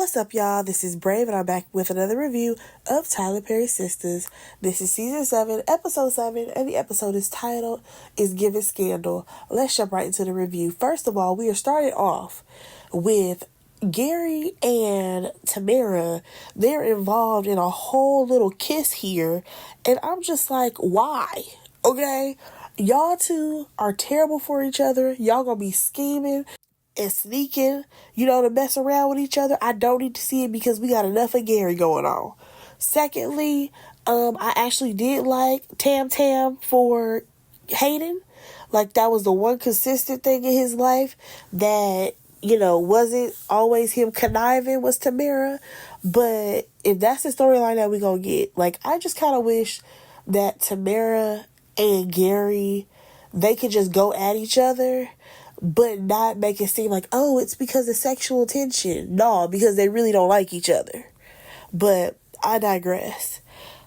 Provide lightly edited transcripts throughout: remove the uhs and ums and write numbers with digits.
What's up, y'all? This is Brave, and I'm back with another review of Tyler Perry's Sistas. This is Season 7, Episode 7, and the episode is titled, Is Giving Scandal. Let's jump right into the review. First of all, we are starting off with Gary and Tamara. They're involved in a whole little kiss here, and I'm just like, why? Okay? Y'all two are terrible for each other. Y'all gonna be scheming and sneaking, to mess around with each other. I don't need to see it because we got enough of Gary going on. Secondly, I actually did like Tam Tam for Hayden. Like, that was the one consistent thing in his life that, wasn't always him conniving, was Tamara. But if that's the storyline that we gonna get, like, I just kind of wish that Tamara and Gary, they could just go at each other, but not make it seem like, oh, it's because of sexual tension. No, because they really don't like each other. But I digress.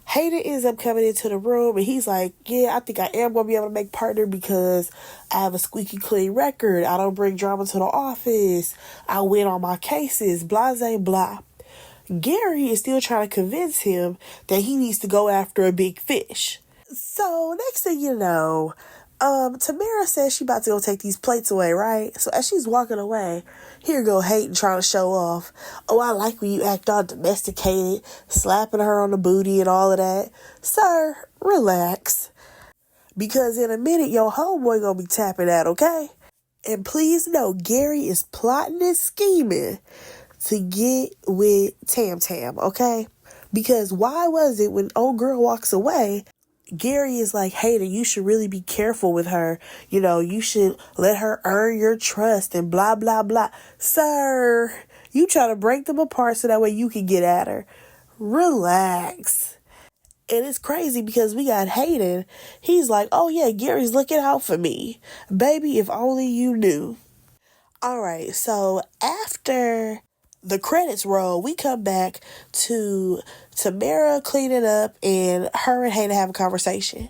Hayden ends up coming into the room, and he's like, yeah, I think I am going to be able to make partner because I have a squeaky clean record. I don't bring drama to the office. I win all my cases, blah, blah, blah. Gary is still trying to convince him that he needs to go after a big fish. So next thing you know, Tamara says she about to go take these plates away, right? So as she's walking away, here go Hayden trying to show off. Oh, I like when you act all domesticated, slapping her on the booty and all of that. Sir, relax. Because in a minute, your homeboy gonna be tapping that, okay? And please know, Gary is plotting and scheming to get with Tam Tam, okay? Because why was it when old girl walks away, Gary is like, Hayden, you should really be careful with her. You should let her earn your trust and blah, blah, blah. Sir, you try to break them apart so that way you can get at her. Relax. And it's crazy because we got Hayden. He's like, oh yeah, Gary's looking out for me. Baby, if only you knew. All right, so after the credits roll, we come back to Tamara cleaning up and her and Hayden have a conversation.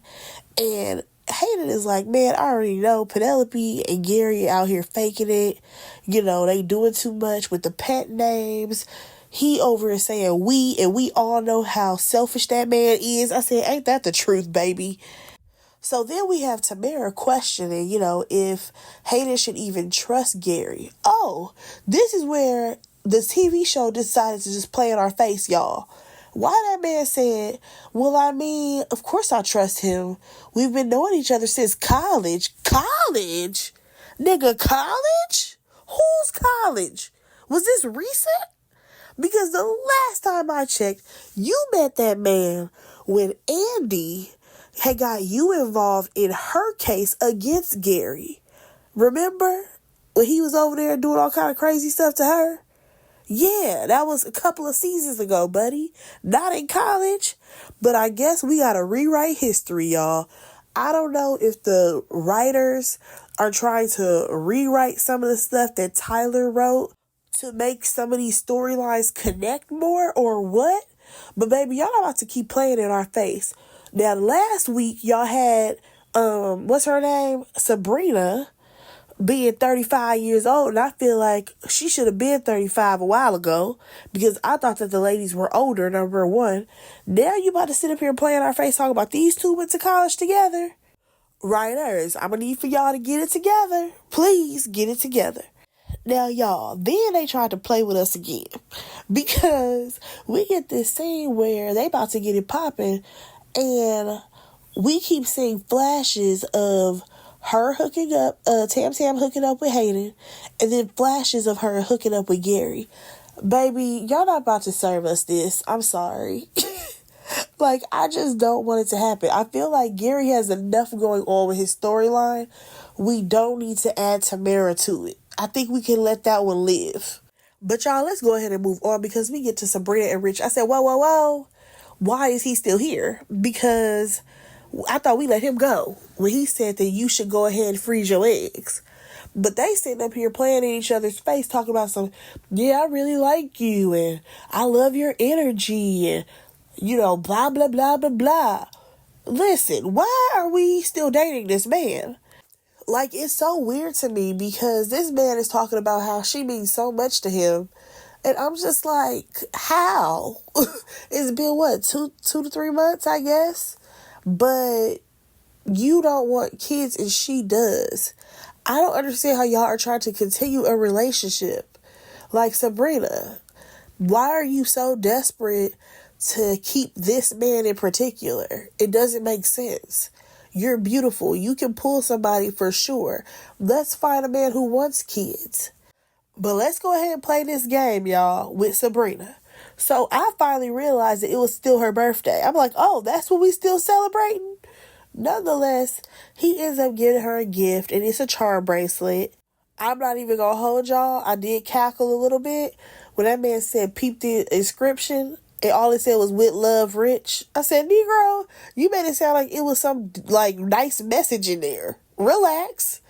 And Hayden is like, man, I already know Penelope and Gary out here faking it. They doing too much with the pet names. He over is saying we, and we all know how selfish that man is. I said, ain't that the truth, baby? So then we have Tamara questioning, if Hayden should even trust Gary. Oh, this is where the TV show decided to just play in our face, y'all. Why that man said, well, I mean, of course I trust him. We've been knowing each other since college. College? Nigga, college? Who's college? Was this recent? Because the last time I checked, you met that man when Andy had got you involved in her case against Gary. Remember? When he was over there doing all kind of crazy stuff to her? Yeah, that was a couple of seasons ago, buddy. Not in college. But I guess we gotta rewrite history, y'all. I don't know if the writers are trying to rewrite some of the stuff that Tyler wrote to make some of these storylines connect more or what. But baby, y'all not about to keep playing in our face. Now, last week, y'all had, what's her name? Sabrina, being 35 years old, and I feel like she should have been 35 a while ago because I thought that the ladies were older, number one. Now you about to sit up here and play in our face talking about these two went to college together? Writers, I'm going to need for y'all to get it together. Please get it together. Now, y'all, then they tried to play with us again because we get this scene where they about to get it popping, and we keep seeing flashes of her hooking up, Tam Tam hooking up with Hayden, and then flashes of her hooking up with Gary. Baby, y'all not about to serve us this. I'm sorry. Like, I just don't want it to happen. I feel like Gary has enough going on with his storyline. We don't need to add Tamara to it. I think we can let that one live. But y'all, let's go ahead and move on because we get to Sabrina and Rich. I said, whoa, whoa, whoa. Why is he still here? Because I thought we let him go when he said that you should go ahead and freeze your eggs. But they sitting up here playing in each other's face, talking about some, yeah, I really like you, and I love your energy, and, blah, blah, blah, blah, blah. Listen, why are we still dating this man? Like, it's so weird to me because this man is talking about how she means so much to him, And I'm just like, how? It's been what, 2 to 3 months, I guess? But you don't want kids and she does. I don't understand how y'all are trying to continue a relationship. Like, Sabrina, why are you so desperate to keep this man in particular? It doesn't make sense. You're beautiful. You can pull somebody for sure. Let's find a man who wants kids. But let's go ahead and play this game, y'all, with Sabrina. So I finally realized that it was still her birthday. I'm like, oh, that's what we still celebrating? Nonetheless, he ends up giving her a gift, and it's a charm bracelet. I'm not even gonna hold y'all. I did cackle a little bit when that man said, peep the inscription, and all it said was, with love, Rich. I said, Negro, you made it sound like it was some, like, nice message in there. Relax.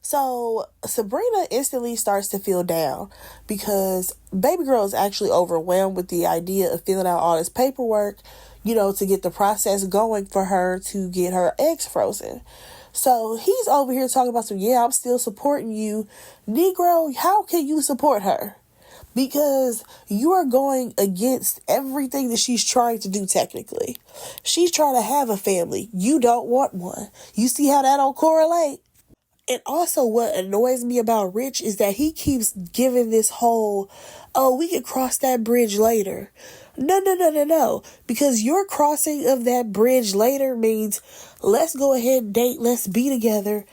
So Sabrina instantly starts to feel down because baby girl is actually overwhelmed with the idea of filling out all this paperwork, to get the process going for her to get her eggs frozen. So he's over here talking about I'm still supporting you. Negro, how can you support her? Because you are going against everything that she's trying to do technically. She's trying to have a family. You don't want one. You see how that don't correlate? And also what annoys me about Rich is that he keeps giving this whole, oh, we can cross that bridge later. No. Because your crossing of that bridge later means let's go ahead and date, let's be together.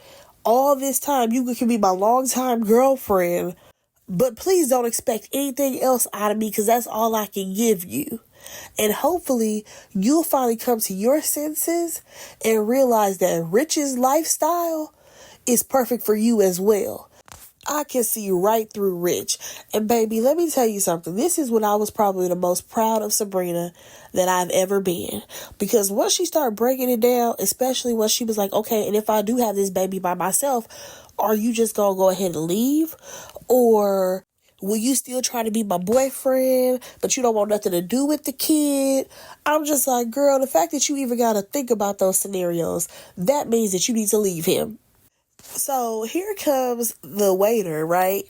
All this time, you can be my longtime girlfriend. But please don't expect anything else out of me because that's all I can give you. And hopefully you'll finally come to your senses and realize that Rich's lifestyle is perfect for you as well. I can see right through Rich. And baby, let me tell you something. This is when I was probably the most proud of Sabrina that I've ever been. Because once she started breaking it down, especially when she was like, okay, and if I do have this baby by myself, are you just going to go ahead and leave? Or will you still try to be my boyfriend, but you don't want nothing to do with the kid? I'm just like, girl, the fact that you even got to think about those scenarios, that means that you need to leave him. So here comes the waiter, right?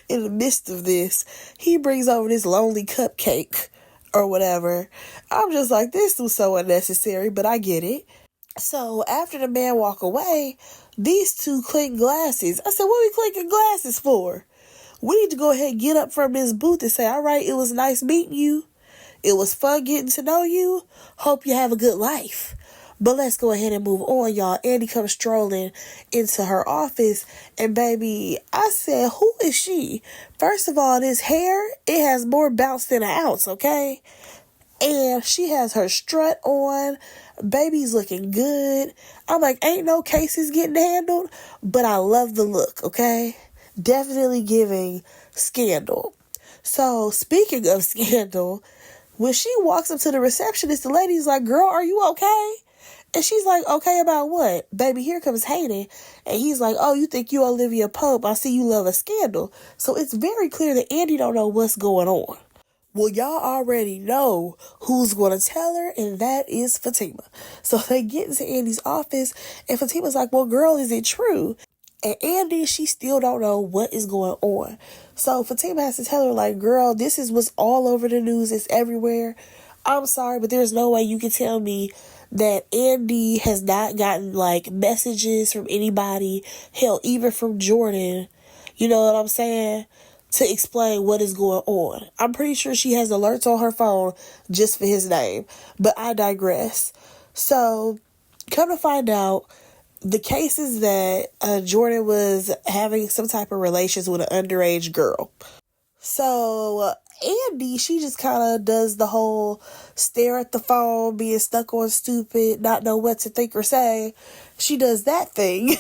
In the midst of this, he brings over this lonely cupcake or whatever. I'm just like, this was so unnecessary, but I get it. So after the man walk away, these two clink glasses. I said, what are we clinking glasses for? We need to go ahead and get up from this booth and say, all right, it was nice meeting you. It was fun getting to know you. Hope you have a good life. But let's go ahead and move on, y'all. Andy comes strolling into her office. And baby, I said, who is she? First of all, this hair, it has more bounce than an ounce, okay? And she has her strut on. Baby's looking good. I'm like, ain't no cases getting handled. But I love the look, okay? Definitely giving scandal. So, speaking of scandal, when she walks up to the receptionist, the lady's like, girl, are you okay? And she's like, okay, about what? Baby, here comes Hayden. And he's like, oh, you think you Olivia Pope? I see you love a scandal. So it's very clear that Andy don't know what's going on. Well, y'all already know who's going to tell her, and that is Fatima. So they get into Andy's office, and Fatima's like, well, girl, is it true? And Andy, she still don't know what is going on. So Fatima has to tell her, like, girl, this is what's all over the news. It's everywhere. I'm sorry, but there's no way you can tell me that Andy has not gotten, like, messages from anybody, hell, even from Jordan, you know what I'm saying, to explain what is going on. I'm pretty sure she has alerts on her phone just for his name, but I digress. So, come to find out, the case is that Jordan was having some type of relations with an underage girl. So Andy, she just kind of does the whole stare at the phone, being stuck on stupid, not know what to think or say. She does that thing.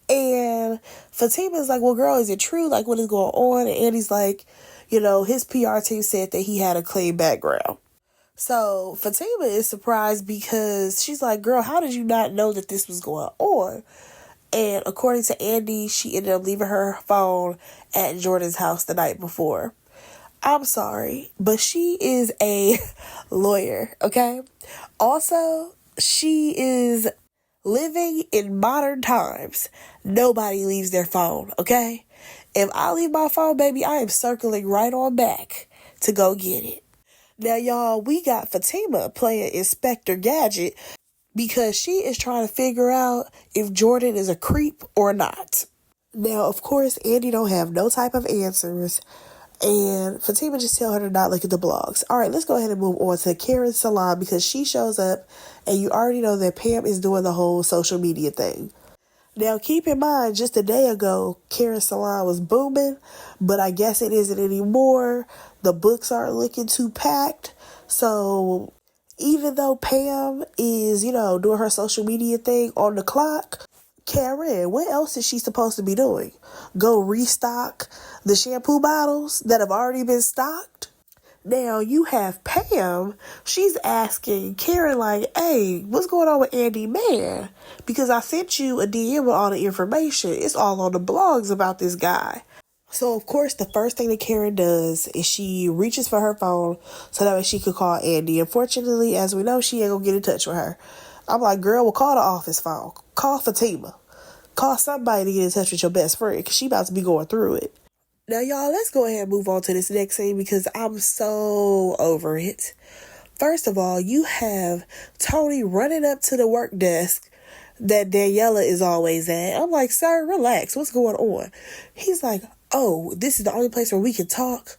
And Fatima's like, well, girl, is it true? Like, what is going on? And Andy's like, his PR team said that he had a clean background. So Fatima is surprised because she's like, girl, how did you not know that this was going on? And according to Andy, she ended up leaving her phone at Jordan's house the night before. I'm sorry, but she is a lawyer, okay? Also, she is living in modern times. Nobody leaves their phone, okay? If I leave my phone, baby, I am circling right on back to go get it. Now, y'all, we got Fatima playing Inspector Gadget because she is trying to figure out if Jordan is a creep or not. Now, of course, Andy don't have no type of answers, and Fatima just tell her to not look at the blogs. All right, let's go ahead and move on to Karen's salon because she shows up, and you already know that Pam is doing the whole social media thing. Now, keep in mind, just a day ago, Karen's salon was booming, but I guess it isn't anymore. The books aren't looking too packed. So, even though Pam is, doing her social media thing on the clock, Karen, what else is she supposed to be doing? Go restock the shampoo bottles that have already been stocked? Now, you have Pam, she's asking Karen like, hey, what's going on with Andy Man? Because I sent you a DM with all the information. It's all on the blogs about this guy. So, of course, the first thing that Karen does is she reaches for her phone so that way she could call Andy. Unfortunately, as we know, she ain't gonna get in touch with her. I'm like, girl, well, call the office phone. Call Fatima. Call somebody to get in touch with your best friend because she about to be going through it. Now, y'all, let's go ahead and move on to this next scene because I'm so over it. First of all, you have Tony running up to the work desk that Daniela is always at. I'm like, sir, relax. What's going on? He's like, oh, this is the only place where we can talk.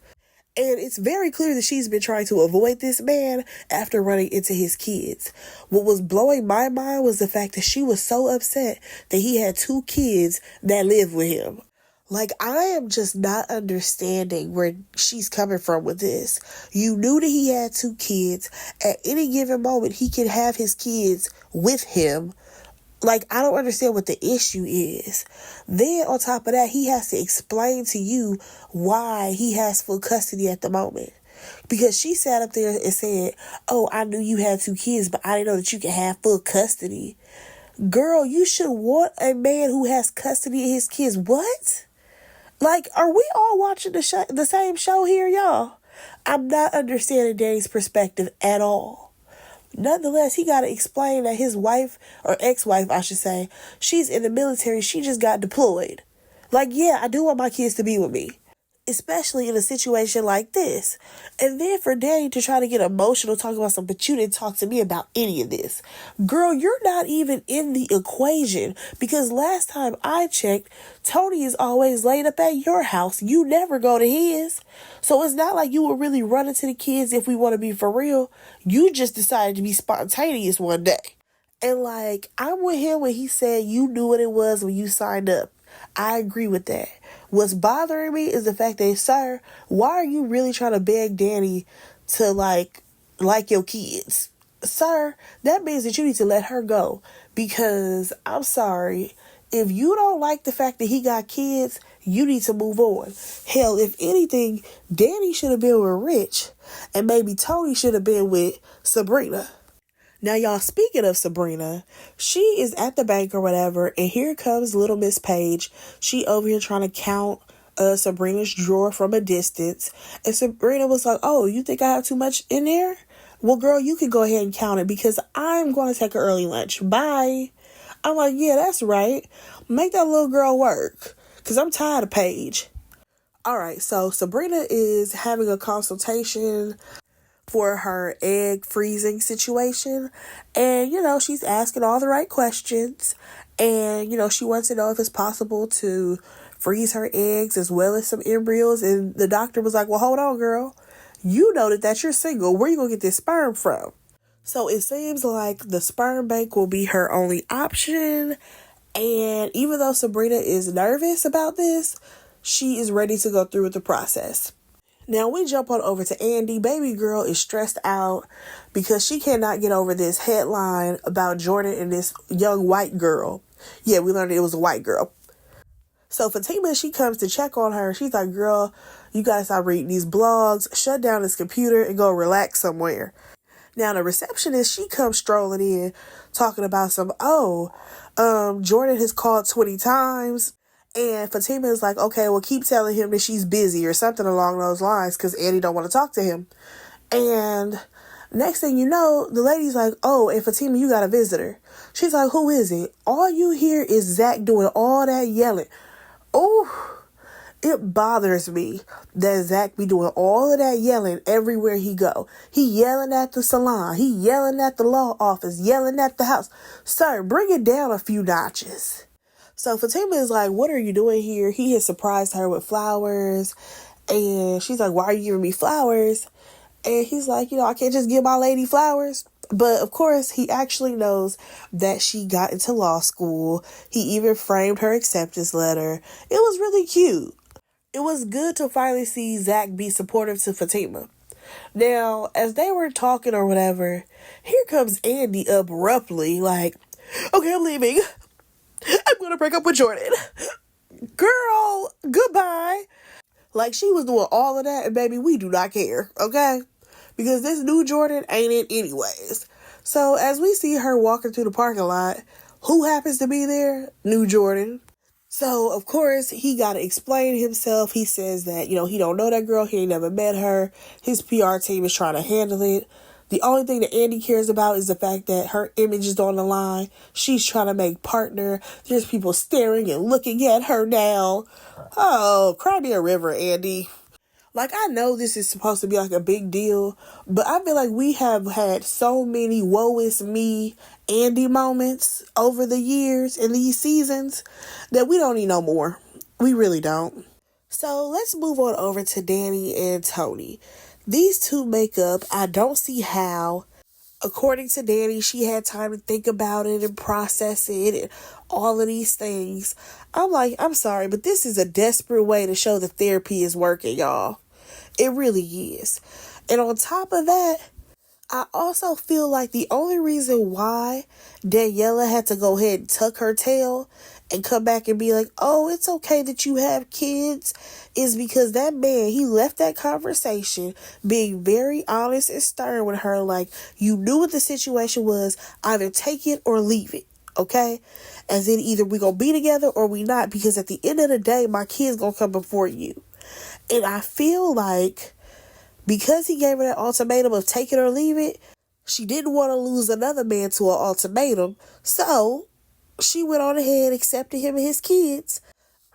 And it's very clear that she's been trying to avoid this man after running into his kids. What was blowing my mind was the fact that she was so upset that he had 2 kids that live with him. Like, I am just not understanding where she's coming from with this. You knew that he had 2 kids. At any given moment, he can have his kids with him. Like, I don't understand what the issue is. Then, on top of that, he has to explain to you why he has full custody at the moment. Because she sat up there and said, oh, I knew you had 2 kids, but I didn't know that you could have full custody. Girl, you should want a man who has custody of his kids. What? Like, are we all watching the same show here, y'all? I'm not understanding Danny's perspective at all. Nonetheless, he got to explain that his wife, or ex-wife, I should say, she's in the military. She just got deployed. Like, yeah, I do want my kids to be with me. Especially in a situation like this. And then for Danny to try to get emotional talking about something, but you didn't talk to me about any of this. Girl, you're not even in the equation. Because last time I checked, Tony is always laid up at your house. You never go to his. So it's not like you were really running to the kids if we want to be for real. You just decided to be spontaneous one day. And like, I'm with him when he said you knew what it was when you signed up. I agree with that. What's bothering me is the fact that, sir, why are you really trying to beg Danny to like your kids? Sir, that means that you need to let her go. Because, I'm sorry, if you don't like the fact that he got kids, you need to move on. Hell, if anything, Danny should have been with Rich. And maybe Tony should have been with Sabrina. Now, y'all, speaking of Sabrina, she is at the bank or whatever, and here comes little Miss Page. She over here trying to count Sabrina's drawer from a distance. And Sabrina was like, oh, you think I have too much in there? Well, girl, you can go ahead and count it because I'm going to take an early lunch. Bye. I'm like, yeah, that's right. Make that little girl work because I'm tired of Paige. All right, so Sabrina is having a consultation for her egg freezing situation. And, she's asking all the right questions. And, she wants to know if it's possible to freeze her eggs as well as some embryos. And the doctor was like, well, hold on, girl. You know that you're single. Where you going to get this sperm from? So it seems like the sperm bank will be her only option. And even though Sabrina is nervous about this, she is ready to go through with the process. Now we jump on over to Andy. Baby girl is stressed out because she cannot get over this headline about Jordan and this young white girl. Yeah, we learned it was a white girl. So Fatima, she comes to check on her. She's like, girl, you gotta stop reading these blogs, shut down this computer and go relax somewhere. Now the receptionist, she comes strolling in talking about Jordan has called 20 times. And Fatima is like, okay, well, keep telling him that she's busy or something along those lines because Andy don't want to talk to him. And next thing you know, the lady's like, oh, and Fatima, you got a visitor. She's like, who is it? All you hear is Zach doing all that yelling. Oh, It bothers me that Zach be doing all of that yelling everywhere he go. He yelling at the salon. He yelling at the law office. Yelling at the house. Sir, bring it down a few notches. So Fatima is like, what are you doing here? He has surprised her with flowers. And she's like, why are you giving me flowers? And he's like, I can't just give my lady flowers. But of course, he actually knows that she got into law school. He even framed her acceptance letter. It was really cute. It was good to finally see Zach be supportive to Fatima. Now, as they were talking or whatever, here comes Andy abruptly, like, okay, I'm leaving. I'm going to break up with Jordan. Girl, goodbye. Like, she was doing all of that, and baby, we do not care, okay? Because this new Jordan ain't it anyways. So, as we see her walking through the parking lot, who happens to be there? New Jordan. So, of course, he got to explain himself. He says that, he don't know that girl. He ain't never met her. His PR team is trying to handle it. The only thing that Andy cares about is the fact that her image is on the line. She's trying to make partner. There's people staring and looking at her now. Oh, cry me a river, Andy. Like, I know this is supposed to be like a big deal, but I feel like we have had so many woe is me Andy moments over the years in these seasons that we don't need no more. We really don't. So let's move on over to Danny and Tony. These two make up. I don't see how. According to Danny, she had time to think about it and process it and all of these things. I'm like, I'm sorry, but this is a desperate way to show that therapy is working, y'all. It really is. And on top of that, I also feel like the only reason why Daniela had to go ahead and tuck her tail and come back and be like, oh, it's okay that you have kids, is because that man, he left that conversation being very honest and stern with her. Like, you knew what the situation was. Either take it or leave it. Okay? As in, either we gonna be together or we not, because at the end of the day, my kids gonna come before you. And I feel like because he gave her that ultimatum of take it or leave it, she didn't want to lose another man to an ultimatum. So she went on ahead, accepted him and his kids.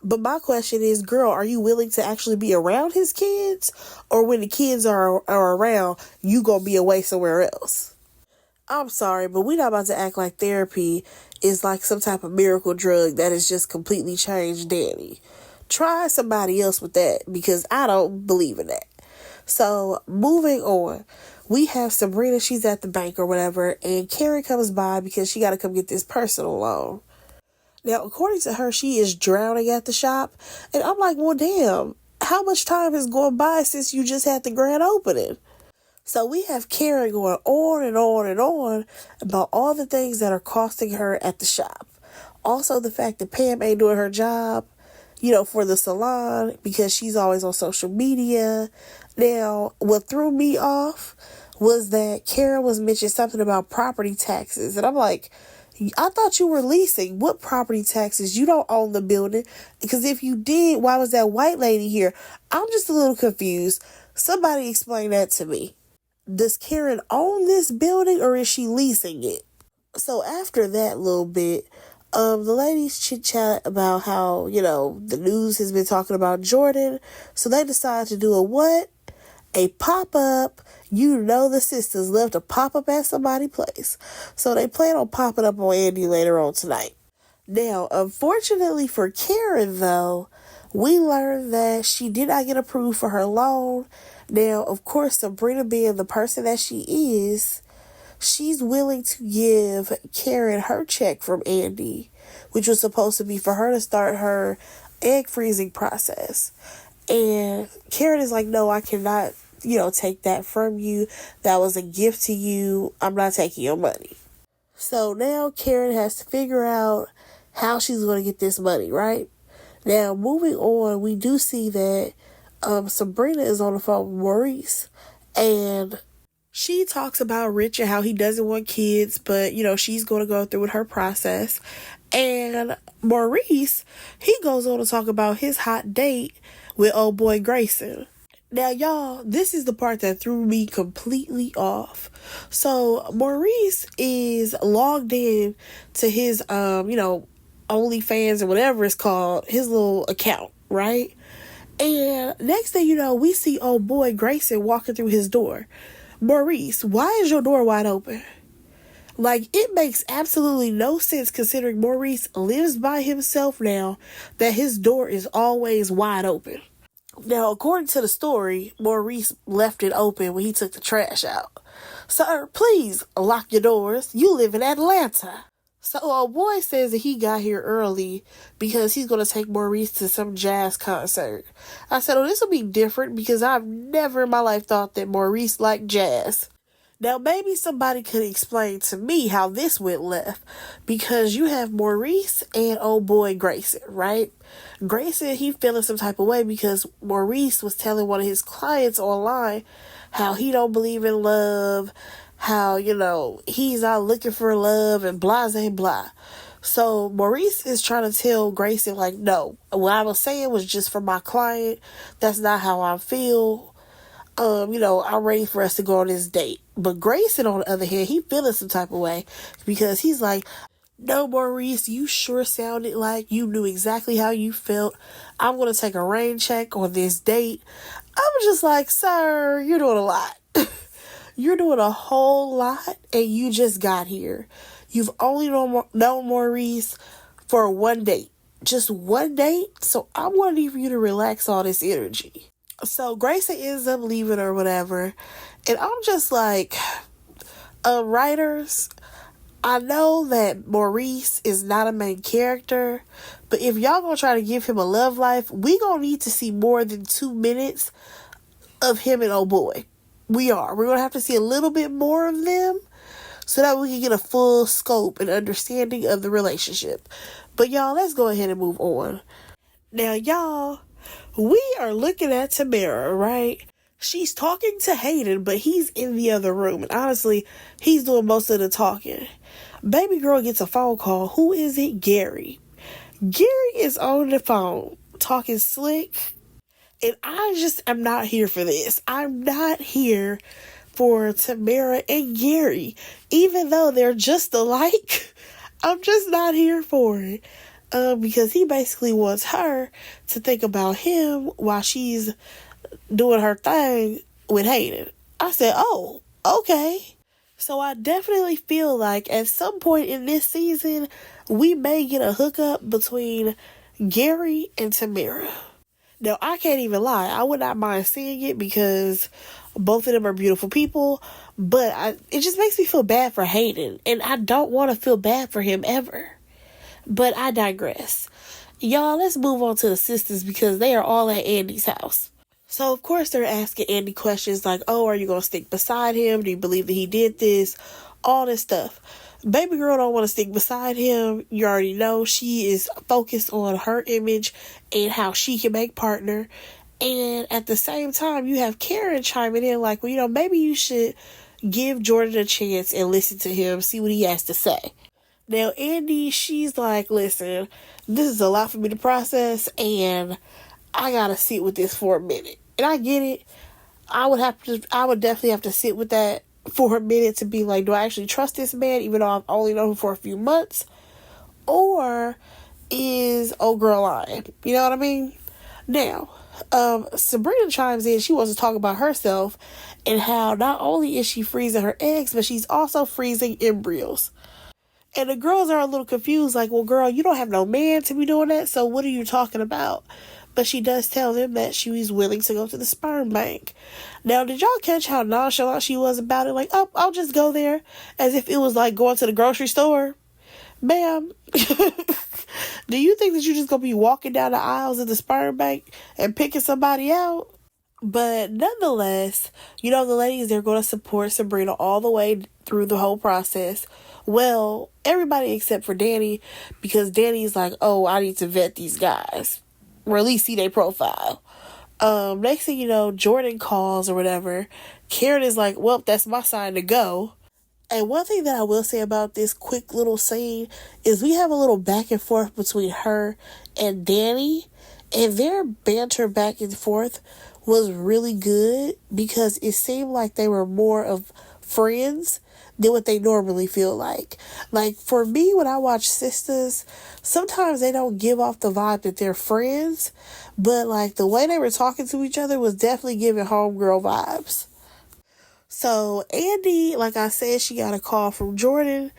But my question is, girl, are you willing to actually be around his kids? Or when the kids are around, you gonna be away somewhere else? I'm sorry, but we're not about to act like therapy is like some type of miracle drug that has just completely changed Danny. Try somebody else with that, because I don't believe in that. So, moving on, we have Sabrina. She's at the bank or whatever, and Karen comes by because she got to come get this personal loan. Now, according to her, she is drowning at the shop, and I'm like, well, damn, how much time has gone by since you just had the grand opening? So we have Karen going on and on and on about all the things that are costing her at the shop. Also, the fact that Pam ain't doing her job, for the salon, because she's always on social media. Now, what threw me off was that Karen was mentioning something about property taxes. And I'm like, I thought you were leasing. What property taxes? You don't own the building. Because if you did, why was that white lady here? I'm just a little confused. Somebody explain that to me. Does Karen own this building or is she leasing it? So after that little bit, the ladies chit-chat about how, the news has been talking about Jordan. So they decided to do a what? A pop-up. The sisters love to pop up at somebody's place. So they plan on popping up on Andy later on tonight. Now, unfortunately for Karen, though, we learned that she did not get approved for her loan. Now, of course, Sabrina being the person that she is, she's willing to give Karen her check from Andy, which was supposed to be for her to start her egg freezing process. And Karen is like, no, I cannot, take that from you. That was a gift to you. I'm not taking your money. So now Karen has to figure out how she's going to get this money, right? Now, moving on, we do see that Sabrina is on the phone with Maurice, and she talks about Rich and how he doesn't want kids, but, she's going to go through with her process. And Maurice, he goes on to talk about his hot date with old boy Grayson. Now, y'all, this is the part that threw me completely off. So, Maurice is logged in to his, OnlyFans or whatever it's called, his little account, right? And next thing you know, we see old boy Grayson walking through his door. Maurice, why is your door wide open? Like, it makes absolutely no sense considering Maurice lives by himself now that his door is always wide open. Now, according to the story, Maurice left it open when he took the trash out. Sir, please lock your doors. You live in Atlanta. So, old boy says that he got here early because he's going to take Maurice to some jazz concert. I said, oh, this will be different because I've never in my life thought that Maurice liked jazz. Now, maybe somebody could explain to me how this went left, because you have Maurice and old boy Grayson, right? Grayson, he feeling some type of way because Maurice was telling one of his clients online how he don't believe in love, how, he's not looking for love and blah, blah, blah. So Maurice is trying to tell Grayson, like, no, what I was saying was just for my client. That's not how I feel. I'm ready for us to go on this date. But Grayson, on the other hand, he feeling some type of way because he's like, no, Maurice, you sure sounded like you knew exactly how you felt. I'm going to take a rain check on this date. I was just like, sir, you're doing a lot. You're doing a whole lot, and you just got here. You've only known Maurice for one date. Just one date? So I'm going to need for you to relax all this energy. So Grayson ends up leaving or whatever. And I'm just like, writers, I know that Maurice is not a main character, but if y'all gonna try to give him a love life, we gonna need to see more than 2 minutes of him and old boy. We're gonna have to see a little bit more of them so that we can get a full scope and understanding of the relationship. But y'all, let's go ahead and move on. Now, y'all, we are looking at Tamara, right? She's talking to Hayden, but he's in the other room. And honestly, he's doing most of the talking. Baby girl gets a phone call. Who is it? Gary. Gary is on the phone talking slick. And I just am not here for this. I'm not here for Tamara and Gary. Even though they're just alike, I'm just not here for it. Because he basically wants her to think about him while she's doing her thing with Hayden. I said, oh, okay. So I definitely feel like at some point in this season, we may get a hookup between Gary and Tamara. Now, I can't even lie. I would not mind seeing it because both of them are beautiful people, but it just makes me feel bad for Hayden, and I don't want to feel bad for him ever. But I digress. Y'all, let's move on to the sisters because they are all at Andy's house. So, of course, they're asking Andy questions like, oh, are you going to stick beside him? Do you believe that he did this? All this stuff. Baby girl don't want to stick beside him. You already know she is focused on her image and how she can make partner. And at the same time, you have Karen chiming in like, well, maybe you should give Jordan a chance and listen to him, see what he has to say. Now, Andy, she's like, listen, this is a lot for me to process, and I gotta sit with this for a minute. And I get it. I would definitely have to sit with that for a minute to be like, do I actually trust this man, even though I've only known him for a few months? Or is old girl lying? You know what I mean? Now, Sabrina chimes in. She wants to talk about herself and how not only is she freezing her eggs, but she's also freezing embryos. And the girls are a little confused, like, well, girl, you don't have no man to be doing that, so what are you talking about? But she does tell them that she was willing to go to the sperm bank. Now, did y'all catch how nonchalant she was about it? Like, oh, I'll just go there, as if it was like going to the grocery store. Ma'am, do you think that you're just going to be walking down the aisles of the sperm bank and picking somebody out? But nonetheless, the ladies, they're going to support Sabrina all the way through the whole process. Well, everybody except for Danny, because Danny's like, oh, I need to vet these guys, or at least see their profile. Next thing you know, Jordan calls or whatever. Karen is like, well, that's my sign to go. And one thing that I will say about this quick little scene is we have a little back and forth between her and Danny, and their banter back and forth was really good because it seemed like they were more of friends than what they normally feel like. Like, for me, when I watch Sistas, sometimes they don't give off the vibe that they're friends, but like the way they were talking to each other was definitely giving homegirl vibes. So Andy, like I said, she got a call from Jordan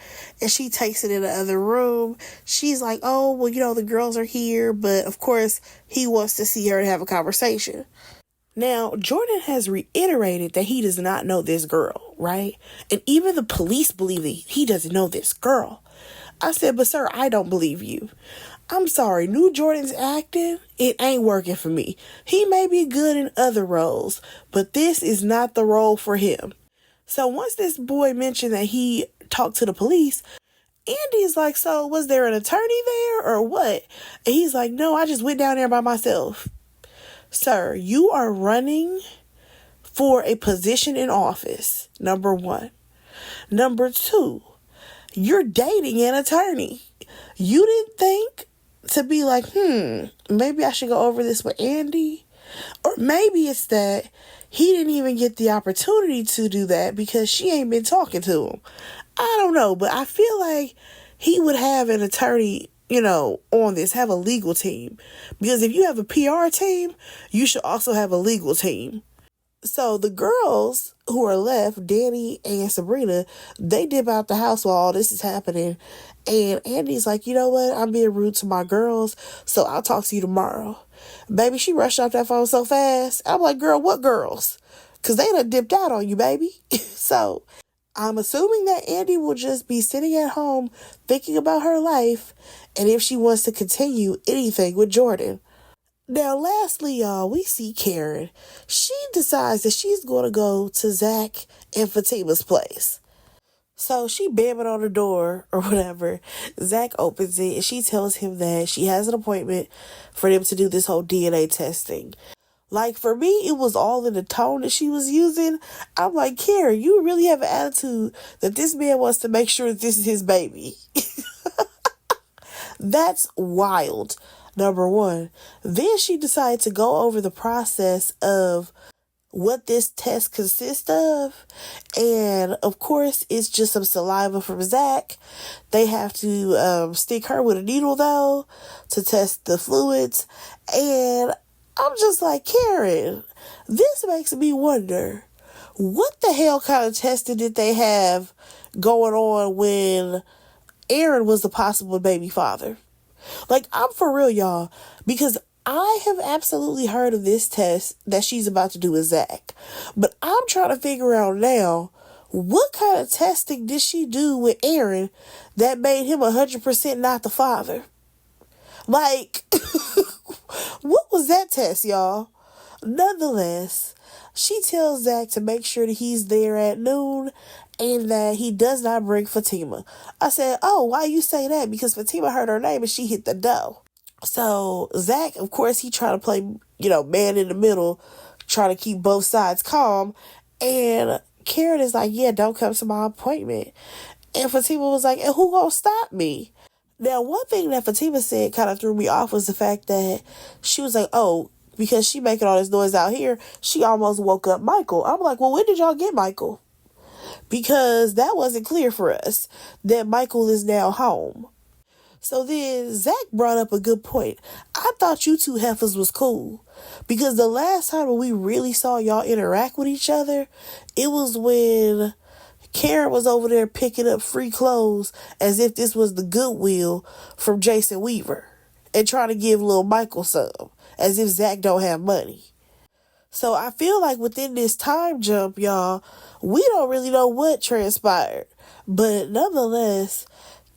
and she takes it in the other room. She's like, oh, well, the girls are here, but of course he wants to see her and have a conversation. Now, Jordan has reiterated that he does not know this girl, right? And even the police believe that he doesn't know this girl. I said, but sir, I don't believe you. I'm sorry, new Jordan's acting, it ain't working for me. He may be good in other roles, but this is not the role for him. So once this boy mentioned that he talked to the police, Andy's like, so was there an attorney there or what? And he's like, no, I just went down there by myself. Sir, you are running for a position in office, number one. Number two, you're dating an attorney. You didn't think to be like, maybe I should go over this with Andy? Or maybe it's that he didn't even get the opportunity to do that because she ain't been talking to him. I don't know, but I feel like he would have an attorney, on this, have a legal team. Because if you have a PR team, you should also have a legal team. So the girls who are left, Danny and Sabrina, they dip out the house while all this is happening. And Andy's like, you know what? I'm being rude to my girls, so I'll talk to you tomorrow. Baby, she rushed off that phone so fast. I'm like, girl, what girls? Because they done dipped out on you, baby. So I'm assuming that Andy will just be sitting at home thinking about her life and if she wants to continue anything with Jordan. Now, lastly, y'all, we see Karen. She decides that she's going to go to Zach and Fatima's place. So she bamming on the door or whatever. Zach opens it and she tells him that she has an appointment for them to do this whole DNA testing. Like, for me, it was all in the tone that she was using. I'm like, Karen, you really have an attitude that this man wants to make sure that this is his baby. That's wild. Number one. Then she decided to go over the process of what this test consists of. And of course, it's just some saliva from Zach. They have to stick her with a needle, though, to test the fluids. And I'm just like, Karen, this makes me wonder, what the hell kind of testing did they have going on when Aaron was the possible baby father? Like, I'm for real, y'all, because I have absolutely heard of this test that she's about to do with Zach. But I'm trying to figure out now, what kind of testing did she do with Aaron that made him 100% not the father? Like, what was that test, y'all? Nonetheless, she tells Zach to make sure that he's there at noon and that he does not bring Fatima. I said, oh, why you say that? Because Fatima heard her name and she hit the dough. So Zach, of course, he trying to play, man in the middle, trying to keep both sides calm. And Karen is like, yeah, don't come to my appointment. And Fatima was like, and who gonna stop me? Now, one thing that Fatima said kind of threw me off was the fact that she was like, oh, because she making all this noise out here, she almost woke up Michael. I'm like, well, when did y'all get Michael? Because that wasn't clear for us, that Michael is now home. So then Zach brought up a good point. I thought you two heifers was cool. Because the last time we really saw y'all interact with each other, it was when Karen was over there picking up free clothes as if this was the Goodwill from Jason Weaver and trying to give little Michael some, as if Zach don't have money. So I feel like within this time jump, y'all, we don't really know what transpired. But nonetheless,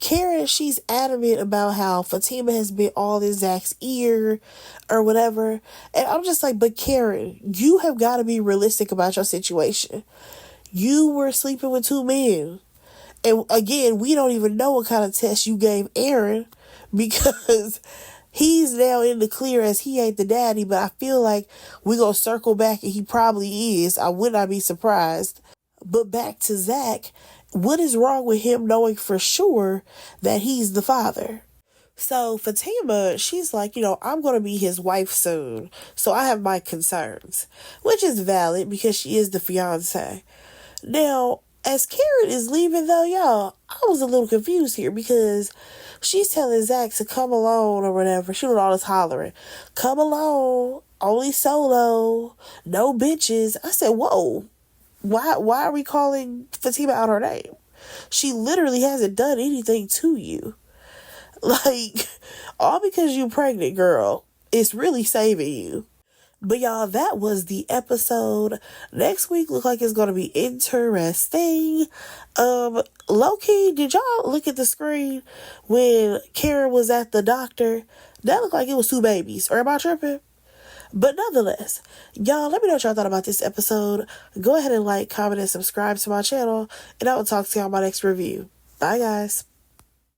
Karen, she's adamant about how Fatima has been all in Zach's ear or whatever. And I'm just like, but Karen, you have got to be realistic about your situation. You were sleeping with two men. And again, we don't even know what kind of test you gave Aaron because he's now in the clear as he ain't the daddy. But I feel like we're going to circle back and he probably is. I would not be surprised. But back to Zach, what is wrong with him knowing for sure that he's the father? So Fatima, she's like, I'm going to be his wife soon. So I have my concerns, which is valid because she is the fiance. Now, As Karen is leaving, though, y'all, I was a little confused here because she's telling Zach to come alone or whatever. She was all this hollering, come alone, only solo, no bitches. I said, whoa, why are we calling Fatima out her name? She literally hasn't done anything to you. Like, all because you pregnant, girl. It's really saving you. But y'all, that was the episode. Next week look like it's gonna be interesting. Low-key, did y'all look at the screen when Karen was at the doctor? That looked like it was two babies. Or am I tripping? But nonetheless, y'all, let me know what y'all thought about this episode. Go ahead and like, comment, and subscribe to my channel. And I will talk to y'all in my next review. Bye, guys.